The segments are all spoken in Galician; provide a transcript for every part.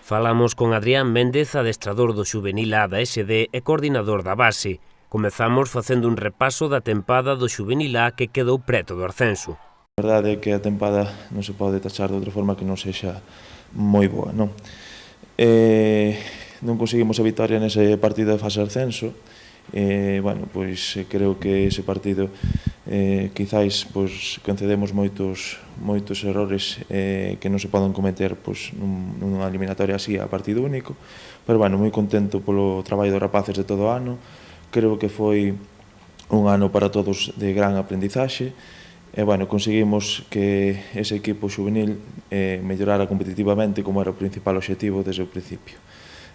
Falamos con Adrián Méndez, adestrador do xuvenil A da SD e coordinador da base. Comezamos facendo un repaso da tempada do xuvenil A que quedou preto do ascenso. A verdade é que a tempada non se pode tachar de outra forma que non sexa moi boa, non? Non conseguimos a vitoria nese partido de fase de ascenso. Creo que ese partido quizáis concedemos moitos errores que non se poden cometer nunha eliminatoria así a partido único, pero moi contento polo traballo dos rapaces de todo o ano. Creo que foi un ano para todos de gran aprendizaxe e conseguimos que ese equipo xuvenil mellorara competitivamente, como era o principal obxectivo desde o principio.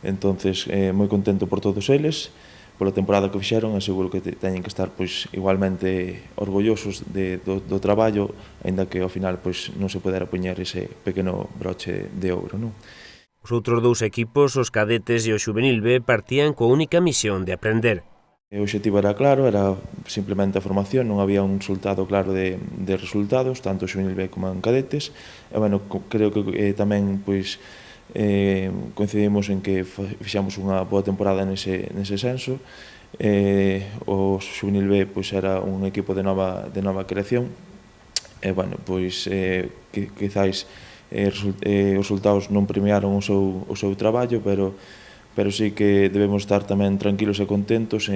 Entonces, moi contento por todos eles, pola temporada que fixeron, e seguro que teñen que estar igualmente orgullosos do traballo, aínda que ao final non se pudera poñer ese pequeno broche de ouro, non? Os outros dous equipos, os cadetes e o xuvenil B, partían coa única misión de aprender. O obxectivo era claro, era simplemente a formación, non había un resultado claro de resultados, tanto o xuvenil B como en cadetes. Creo que tamén coincidimos en que fixamos unha boa temporada nese senso. O xuvenil B era un equipo de nova creación e quizáis os resultados non premiaron o seu traballo, pero sí que debemos estar tamén tranquilos e contentos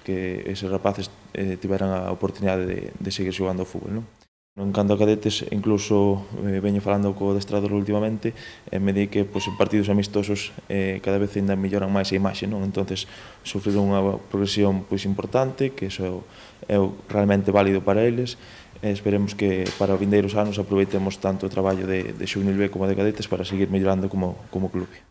que eses rapaces tiveran a oportunidade de seguir xogando ao fútbol, non? En canto a cadetes, incluso veño falando co adestrador últimamente e me di que en partidos amistosos cada vez ainda melloran máis a imaxe, non? Entonces, sufriron unha progresión importante, que iso é realmente válido para eles, e esperemos que para os vindeiros anos aproveitemos tanto o traballo de xuvenil B como de cadetes para seguir mellorando como clube.